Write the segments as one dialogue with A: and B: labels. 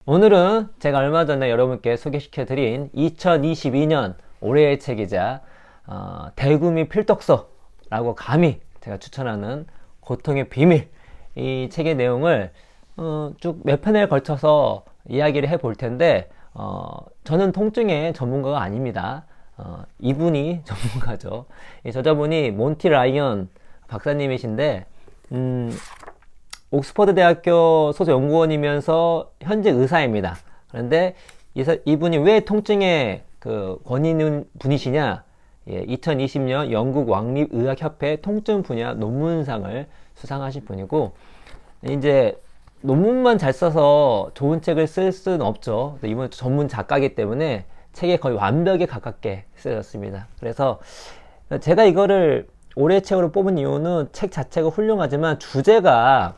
A: 오늘은 제가 얼마 전에 여러분께 소개시켜드린 2022년 올해의 책이자 대구미 필독서라고 감히 제가 추천하는 고통의 비밀, 이 책의 내용을 쭉 몇 편에 걸쳐서 이야기를 해볼 텐데 저는 통증의 전문가가 아닙니다. 이분이 전문가죠. 이 저자분이 몬티 라이언 박사님이신데 옥스퍼드 대학교 소속 연구원이면서 현재 의사입니다. 그런데 이분이 왜 통증의 그 권위는 분이시냐? 2020년 영국 왕립의학협회 통증 분야 논문상을 수상하신 분이고, 이제 논문만 잘 써서 좋은 책을 쓸 수는 없죠. 이분은 전문 작가이기 때문에 책에 거의 완벽에 가깝게 쓰였습니다. 그래서 제가 이거를 올해 책으로 뽑은 이유는 책 자체가 훌륭하지만 주제가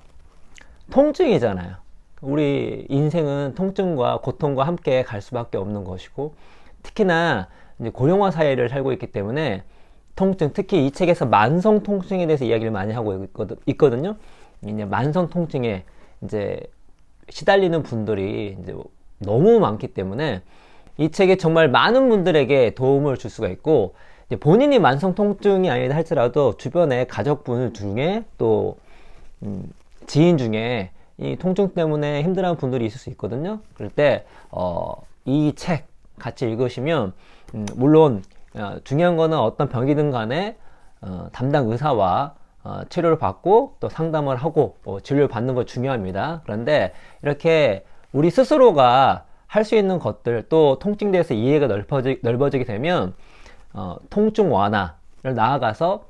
A: 통증이잖아요. 우리 인생은 통증과 고통과 함께 갈 수밖에 없는 것이고, 특히나 이제 고령화 사회를 살고 있기 때문에 통증, 특히 이 책에서 만성 통증에 대해서 이야기를 많이 하고 있거든요. 이제 만성 통증에 이제 시달리는 분들이 이제 너무 많기 때문에 이 책이 정말 많은 분들에게 도움을 줄 수가 있고, 이제 본인이 만성 통증이 아니다 할지라도 주변에 가족분 중에 또 지인 중에 이 통증 때문에 힘들어하는 분들이 있을 수 있거든요. 그럴 때 이 책 같이 읽으시면 물론 중요한 거는 어떤 병이든 간에 담당 의사와 치료를 받고 또 상담을 하고 진료를 받는 거 중요합니다. 그런데 이렇게 우리 스스로가 할 수 있는 것들, 또 통증에 대해서 이해가 넓어지게 되면 통증 완화를 나아가서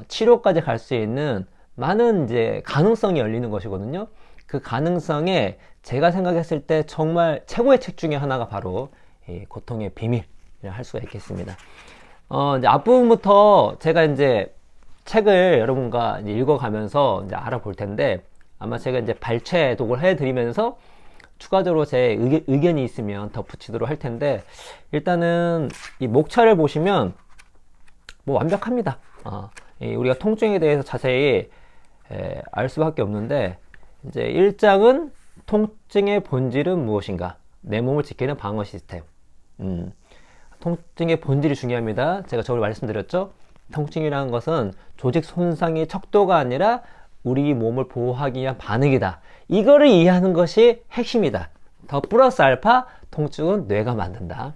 A: 치료까지 갈 수 있는 많은 이제 가능성이 열리는 것이거든요. 그 가능성에 제가 생각했을 때 정말 최고의 책 중에 하나가 바로 이 고통의 비밀이라 할 수가 있겠습니다. 이제 앞부분부터 제가 이제 책을 여러분과 이제 읽어가면서 이제 알아볼 텐데, 아마 제가 이제 발췌독을 해드리면서 추가적으로 제 의견이 있으면 덧붙이도록 할 텐데, 일단은 이 목차를 보시면 뭐 완벽합니다. 우리가 통증에 대해서 자세히 알 수밖에 없는데, 이제 1장은 통증의 본질은 무엇인가? 내 몸을 지키는 방어 시스템. 통증의 본질이 중요합니다. 제가 저번에 말씀드렸죠? 통증이라는 것은 조직 손상의 척도가 아니라 우리 몸을 보호하기 위한 반응이다. 이거를 이해하는 것이 핵심이다. 더 플러스 알파, 통증은 뇌가 만든다.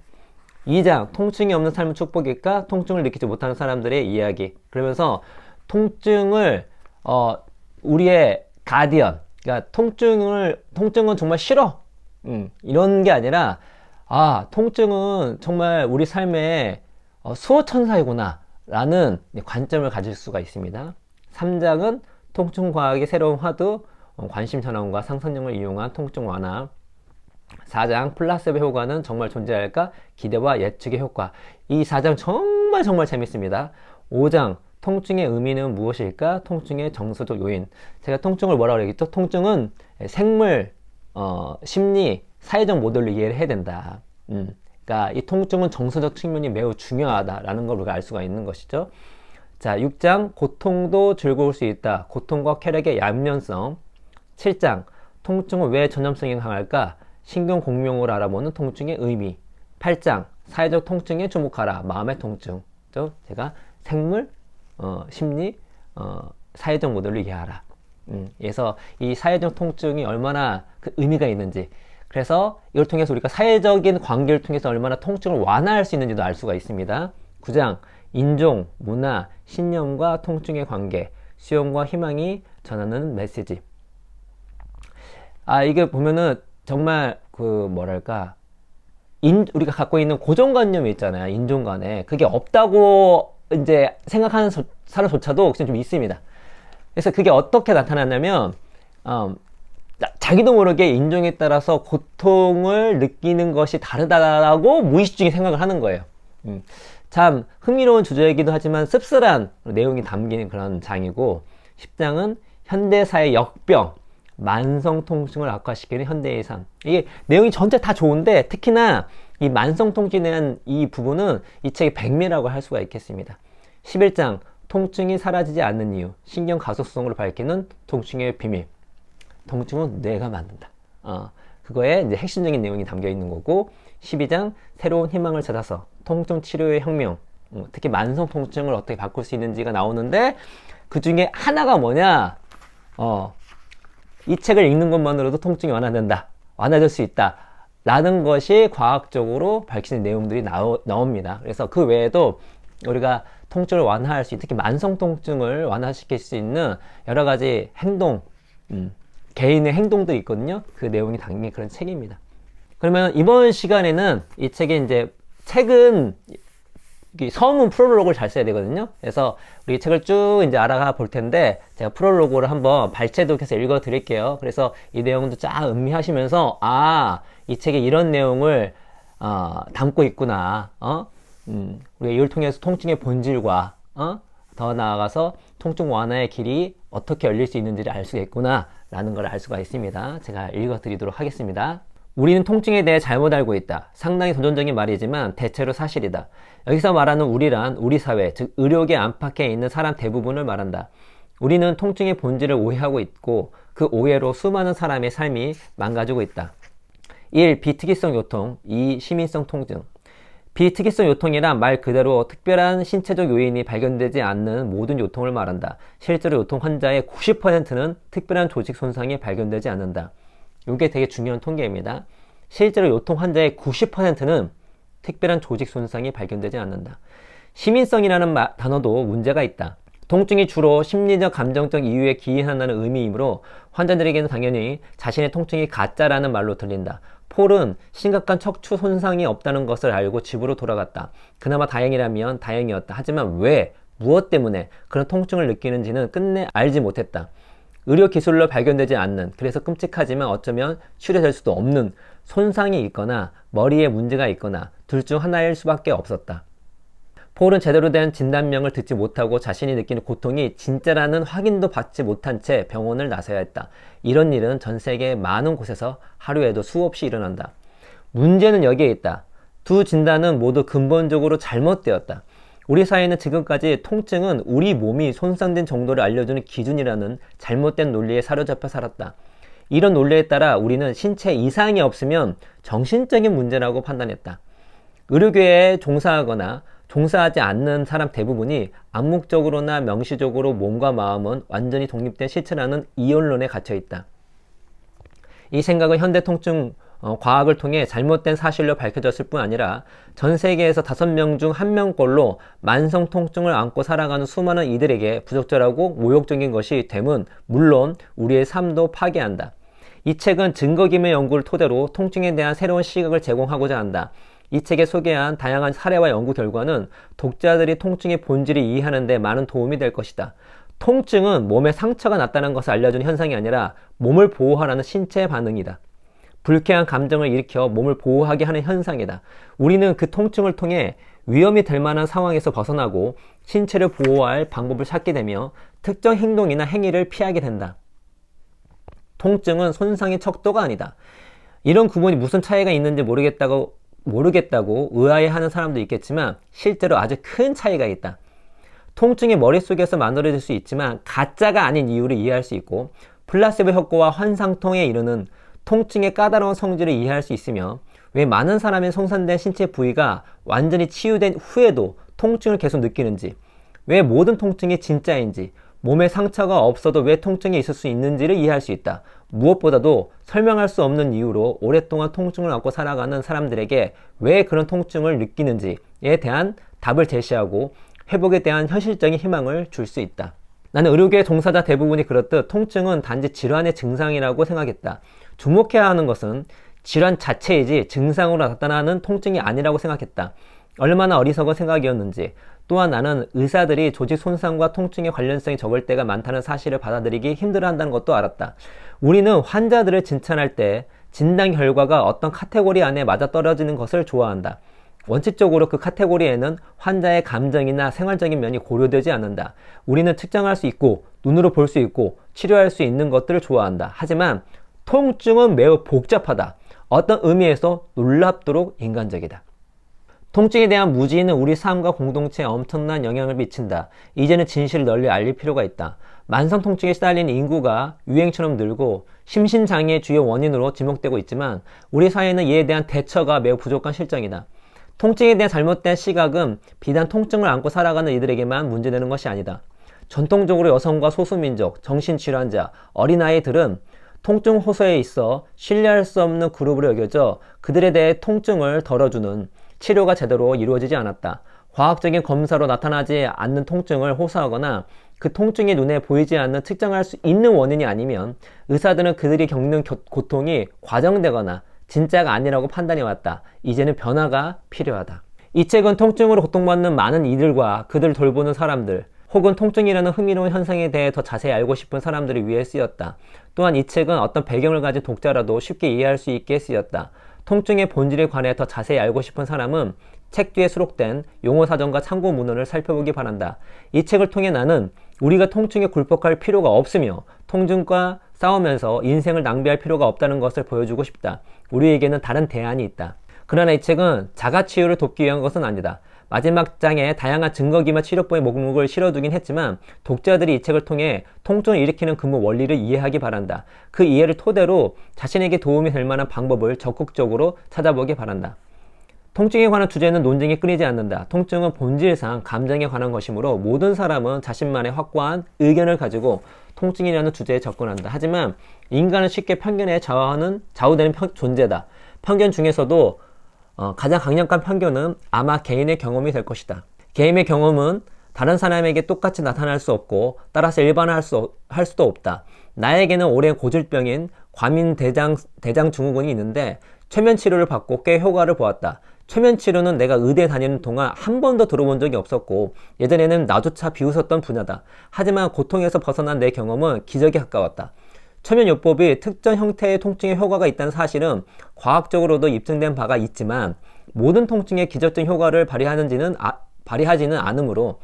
A: 2장, 통증이 없는 삶은 축복일까? 통증을 느끼지 못하는 사람들의 이야기. 그러면서 통증을 우리의 가디언, 그러니까 통증은 정말 싫어, 이런 게 아니라 통증은 정말 우리 삶의 수호천사이구나 라는 관점을 가질 수가 있습니다. 3장은 통증과학의 새로운 화두, 관심 전환과 상상력을 이용한 통증 완화. 4장 플라세보 효과는 정말 존재할까? 기대와 예측의 효과. 이 4장 정말 재밌습니다. 5장 통증의 의미는 무엇일까? 통증의 정서적 요인. 제가 통증을 뭐라고 그랬죠? 통증은 생물, 심리, 사회적 모델로 이해를 해야 된다. 그러니까 이 통증은 정서적 측면이 매우 중요하다라는 걸 우리가 알 수가 있는 것이죠. 자, 6장 고통도 즐거울 수 있다. 고통과 쾌락의 양면성. 7장 통증은 왜 전염성이 강할까? 신경 공명을 알아보는 통증의 의미. 8장 사회적 통증에 주목하라. 마음의 통증. 제가 생물, 심리, 사회적 모델로 이해하라. 그래서 이 사회적 통증이 얼마나 그 의미가 있는지, 그래서 이걸 통해서 우리가 사회적인 관계를 통해서 얼마나 통증을 완화할 수 있는지도 알 수가 있습니다. 9장 인종, 문화, 신념과 통증의 관계, 수용과 희망이 전하는 메시지. 이게 보면은 정말 뭐랄까, 우리가 갖고 있는 고정관념이 있잖아요. 인종 간에. 그게 없다고 이제 생각하는 사람조차도 좀 있습니다. 그래서 그게 어떻게 나타났냐면, 자기도 모르게 인종에 따라서 고통을 느끼는 것이 다르다라고 무의식 중에 생각을 하는 거예요. 참 흥미로운 주제이기도 하지만 씁쓸한 내용이 담긴 그런 장이고, 10장은 현대사의 역병, 만성 통증을 악화시키는 현대의 삶. 이게 내용이 전체 다 좋은데, 특히나 이 만성 통증에 대한 이 부분은 이 책의 백미라고 할 수가 있겠습니다. 11장 통증이 사라지지 않는 이유, 신경 가속성으로 밝히는 통증의 비밀. 통증은 뇌가 만든다. 그거에 이제 핵심적인 내용이 담겨 있는 거고, 12장 새로운 희망을 찾아서 통증 치료의 혁명, 특히 만성 통증을 어떻게 바꿀 수 있는지가 나오는데, 그 중에 하나가 뭐냐? 이 책을 읽는 것만으로도 통증이 완화된다. 완화될 수 있다. 라는 것이 과학적으로 밝히는 내용들이 나옵니다. 그래서 그 외에도 우리가 통증을 완화할 수 있는, 특히 만성 통증을 완화시킬 수 있는 여러 가지 행동, 개인의 행동들이 있거든요. 그 내용이 담긴 그런 책입니다. 그러면 이번 시간에는 이 책의 이제 책은 서문 프롤로그를 잘 써야 되거든요. 그래서 우리 책을 쭉 이제 알아가 볼 텐데, 제가 프롤로그를 한번 발췌독해서 읽어 드릴게요. 그래서 이 내용도 쫙 음미하시면서, 이 책에 이런 내용을 담고 있구나. 우리가 이걸 통해서 통증의 본질과 더 나아가서 통증 완화의 길이 어떻게 열릴 수 있는지를 알 수가 있구나 라는 걸 알 수가 있습니다. 제가 읽어 드리도록 하겠습니다. 우리는 통증에 대해 잘못 알고 있다. 상당히 도전적인 말이지만 대체로 사실이다. 여기서 말하는 우리란 우리 사회, 즉 의료계 안팎에 있는 사람 대부분을 말한다. 우리는 통증의 본질을 오해하고 있고 그 오해로 수많은 사람의 삶이 망가지고 있다. 1. 비특이성 요통. 2. 시민성 통증. 비특이성 요통이란 말 그대로 특별한 신체적 요인이 발견되지 않는 모든 요통을 말한다. 실제로 요통 환자의 90%는 특별한 조직 손상이 발견되지 않는다. 이게 되게 중요한 통계입니다. 실제로 요통 환자의 90%는 특별한 조직 손상이 발견되지 않는다. 시민성이라는 단어도 문제가 있다. 통증이 주로 심리적, 감정적 이유에 기인한다는 의미이므로 환자들에게는 당연히 자신의 통증이 가짜라는 말로 들린다. 폴은 심각한 척추 손상이 없다는 것을 알고 집으로 돌아갔다. 그나마 다행이라면 다행이었다. 하지만 왜, 무엇 때문에 그런 통증을 느끼는지는 끝내 알지 못했다. 의료 기술로 발견되지 않는, 그래서 끔찍하지만 어쩌면 치료될 수도 없는 손상이 있거나 머리에 문제가 있거나 둘 중 하나일 수밖에 없었다. 폴은 제대로 된 진단명을 듣지 못하고 자신이 느끼는 고통이 진짜라는 확인도 받지 못한 채 병원을 나서야 했다. 이런 일은 전 세계 많은 곳에서 하루에도 수없이 일어난다. 문제는 여기에 있다. 두 진단은 모두 근본적으로 잘못되었다. 우리 사회는 지금까지 통증은 우리 몸이 손상된 정도를 알려주는 기준이라는 잘못된 논리에 사로잡혀 살았다. 이런 논리에 따라 우리는 신체 이상이 없으면 정신적인 문제라고 판단했다. 의료계에 종사하거나 종사하지 않는 사람 대부분이 암묵적으로나 명시적으로 몸과 마음은 완전히 독립된 실체라는 이론론에 갇혀 있다. 이 생각은 현대 통증 과학을 통해 잘못된 사실로 밝혀졌을 뿐 아니라 전 세계에서 5명 중 1명꼴로 만성 통증을 안고 살아가는 수많은 이들에게 부적절하고 모욕적인 것이 됨은 물론 우리의 삶도 파괴한다. 이 책은 증거기면 연구를 토대로 통증에 대한 새로운 시각을 제공하고자 한다. 이 책에 소개한 다양한 사례와 연구 결과는 독자들이 통증의 본질을 이해하는 데 많은 도움이 될 것이다. 통증은 몸에 상처가 났다는 것을 알려주는 현상이 아니라 몸을 보호하라는 신체의 반응이다. 불쾌한 감정을 일으켜 몸을 보호하게 하는 현상이다. 우리는 그 통증을 통해 위험이 될 만한 상황에서 벗어나고 신체를 보호할 방법을 찾게 되며 특정 행동이나 행위를 피하게 된다. 통증은 손상의 척도가 아니다. 이런 구분이 무슨 차이가 있는지 모르겠다고 의아해하는 사람도 있겠지만 실제로 아주 큰 차이가 있다. 통증이 머릿속에서 만들어질 수 있지만 가짜가 아닌 이유를 이해할 수 있고 플라시보 효과와 환상통에 이르는 통증의 까다로운 성질을 이해할 수 있으며 왜 많은 사람의 손상된 신체 부위가 완전히 치유된 후에도 통증을 계속 느끼는지, 왜 모든 통증이 진짜인지, 몸에 상처가 없어도 왜 통증이 있을 수 있는지를 이해할 수 있다. 무엇보다도 설명할 수 없는 이유로 오랫동안 통증을 안고 살아가는 사람들에게 왜 그런 통증을 느끼는지에 대한 답을 제시하고 회복에 대한 현실적인 희망을 줄 수 있다. 나는 의료계 종사자 대부분이 그렇듯 통증은 단지 질환의 증상이라고 생각했다. 주목해야 하는 것은 질환 자체이지 증상으로 나타나는 통증이 아니라고 생각했다. 얼마나 어리석은 생각이었는지. 또한 나는 의사들이 조직 손상과 통증의 관련성이 적을 때가 많다는 사실을 받아들이기 힘들어한다는 것도 알았다. 우리는 환자들을 진찰할 때 진단 결과가 어떤 카테고리 안에 맞아떨어지는 것을 좋아한다. 원칙적으로 그 카테고리에는 환자의 감정이나 생활적인 면이 고려되지 않는다. 우리는 측정할 수 있고 눈으로 볼 수 있고 치료할 수 있는 것들을 좋아한다. 하지만 통증은 매우 복잡하다. 어떤 의미에서 놀랍도록 인간적이다. 통증에 대한 무지는 우리 삶과 공동체에 엄청난 영향을 미친다. 이제는 진실을 널리 알릴 필요가 있다. 만성 통증에 시달리는 인구가 유행처럼 늘고 심신장애의 주요 원인으로 지목되고 있지만 우리 사회는 이에 대한 대처가 매우 부족한 실정이다. 통증에 대한 잘못된 시각은 비단 통증을 안고 살아가는 이들에게만 문제되는 것이 아니다. 전통적으로 여성과 소수민족, 정신질환자, 어린아이들은 통증 호소에 있어 신뢰할 수 없는 그룹으로 여겨져 그들에 대해 통증을 덜어주는 치료가 제대로 이루어지지 않았다. 과학적인 검사로 나타나지 않는 통증을 호소하거나 그 통증이 눈에 보이지 않는 측정할 수 있는 원인이 아니면 의사들은 그들이 겪는 고통이 과장되거나 진짜가 아니라고 판단해왔다. 이제는 변화가 필요하다. 이 책은 통증으로 고통받는 많은 이들과 그들을 돌보는 사람들, 혹은 통증이라는 흥미로운 현상에 대해 더 자세히 알고 싶은 사람들을 위해 쓰였다. 또한 이 책은 어떤 배경을 가진 독자라도 쉽게 이해할 수 있게 쓰였다. 통증의 본질에 관해 더 자세히 알고 싶은 사람은 책 뒤에 수록된 용어사전과 참고 문헌을 살펴보기 바란다. 이 책을 통해 나는 우리가 통증에 굴복할 필요가 없으며 통증과 싸우면서 인생을 낭비할 필요가 없다는 것을 보여주고 싶다. 우리에게는 다른 대안이 있다. 그러나 이 책은 자가치유를 돕기 위한 것은 아니다. 마지막 장에 다양한 증거기만 치료법의 목록을 실어두긴 했지만 독자들이 이 책을 통해 통증을 일으키는 근본 원리를 이해하기 바란다. 그 이해를 토대로 자신에게 도움이 될 만한 방법을 적극적으로 찾아보기 바란다. 통증에 관한 주제는 논쟁이 끊이지 않는다. 통증은 본질상 감정에 관한 것이므로 모든 사람은 자신만의 확고한 의견을 가지고 통증이라는 주제에 접근한다. 하지만 인간은 쉽게 편견에 좌우되는 존재다. 편견 중에서도 가장 강력한 편견은 아마 개인의 경험이 될 것이다. 개인의 경험은 다른 사람에게 똑같이 나타날 수 없고 따라서 일반화할 수도 없다. 나에게는 오랜 고질병인 과민대장증후군이 있는데 최면 치료를 받고 꽤 효과를 보았다. 최면 치료는 내가 의대에 다니는 동안 한 번도 들어본 적이 없었고 예전에는 나조차 비웃었던 분야다. 하지만 고통에서 벗어난 내 경험은 기적에 가까웠다. 최면요법이 특정 형태의 통증에 효과가 있다는 사실은 과학적으로도 입증된 바가 있지만 모든 통증에 기적적 효과를 발휘하지는 않으므로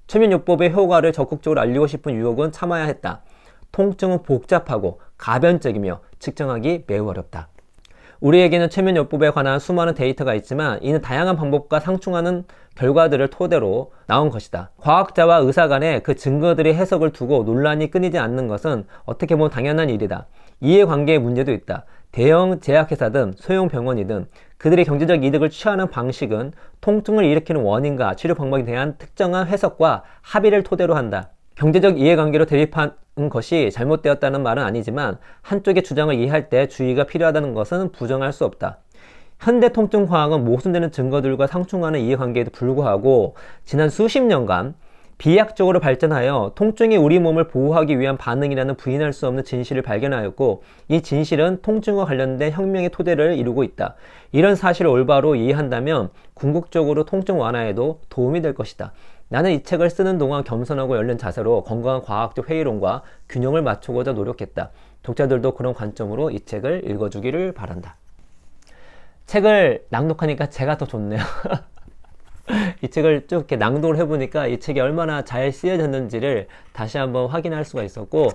A: 최면요법의 효과를 적극적으로 알리고 싶은 유혹은 참아야 했다. 통증은 복잡하고 가변적이며 측정하기 매우 어렵다. 우리에게는 최면요법에 관한 수많은 데이터가 있지만 이는 다양한 방법과 상충하는 결과들을 토대로 나온 것이다. 과학자와 의사 간에 그 증거들의 해석을 두고 논란이 끊이지 않는 것은 어떻게 보면 당연한 일이다. 이해관계의 문제도 있다. 대형 제약회사든 소형 병원이든 그들의 경제적 이득을 취하는 방식은 통증을 일으키는 원인과 치료 방법에 대한 특정한 해석과 합의를 토대로 한다. 경제적 이해관계로 대립하는 것이 잘못되었다는 말은 아니지만 한쪽의 주장을 이해할 때 주의가 필요하다는 것은 부정할 수 없다. 현대 통증과학은 모순되는 증거들과 상충하는 이해관계에도 불구하고 지난 수십 년간 비약적으로 발전하여 통증이 우리 몸을 보호하기 위한 반응이라는 부인할 수 없는 진실을 발견하였고 이 진실은 통증과 관련된 혁명의 토대를 이루고 있다. 이런 사실을 올바로 이해한다면 궁극적으로 통증 완화에도 도움이 될 것이다. 나는 이 책을 쓰는 동안 겸손하고 열린 자세로 건강한 과학적 회의론과 균형을 맞추고자 노력했다. 독자들도 그런 관점으로 이 책을 읽어주기를 바란다. 책을 낭독하니까 제가 더 좋네요. 이 책을 쭉 이렇게 낭독을 해보니까 이 책이 얼마나 잘 쓰여졌는지를 다시 한번 확인할 수가 있었고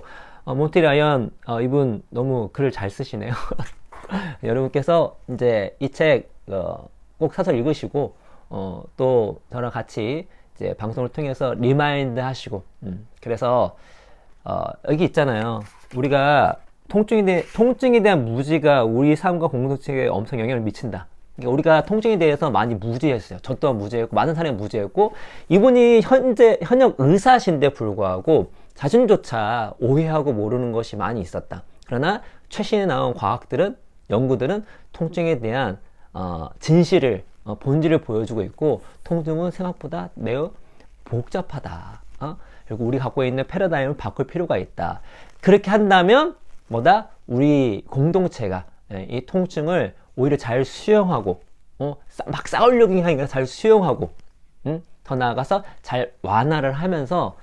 A: 몬티라이언 이분 너무 글을 잘 쓰시네요. 여러분께서 이제 이 책 꼭 사서 읽으시고 또 저랑 같이 이제 방송을 통해서 리마인드 하시고 그래서 여기 있잖아요. 우리가 통증에 대한 무지가 우리 삶과 공동체에 엄청 영향을 미친다. 그러니까 우리가 통증에 대해서 많이 무지했어요. 저 또한 무지했고 많은 사람이 무지했고 이분이 현역 의사신데 불구하고 자신조차 오해하고 모르는 것이 많이 있었다. 그러나 최신에 나온 연구들은 통증에 대한 진실을 본질을 보여주고 있고 통증은 생각보다 매우 복잡하다. 그리고 우리 갖고 있는 패러다임을 바꿀 필요가 있다. 그렇게 한다면 우리 공동체가 이 통증을 오히려 잘 수용하고 막 싸우려고 하는 게 아니라 잘 수용하고 더 나아가서 잘 완화를 하면서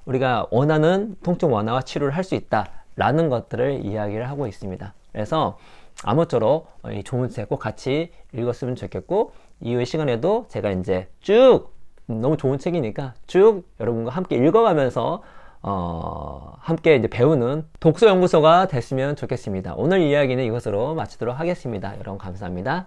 A: 우리가 원하는 통증 완화와 치료를 할 수 있다라는 것들을 이야기를 하고 있습니다. 그래서 아무쪼록 이 좋은 책 꼭 같이 읽었으면 좋겠고 이후의 시간에도 제가 이제 쭉 너무 좋은 책이니까 쭉 여러분과 함께 읽어가면서 함께 이제 배우는 독서연구소가 됐으면 좋겠습니다. 오늘 이야기는 이것으로 마치도록 하겠습니다. 여러분 감사합니다.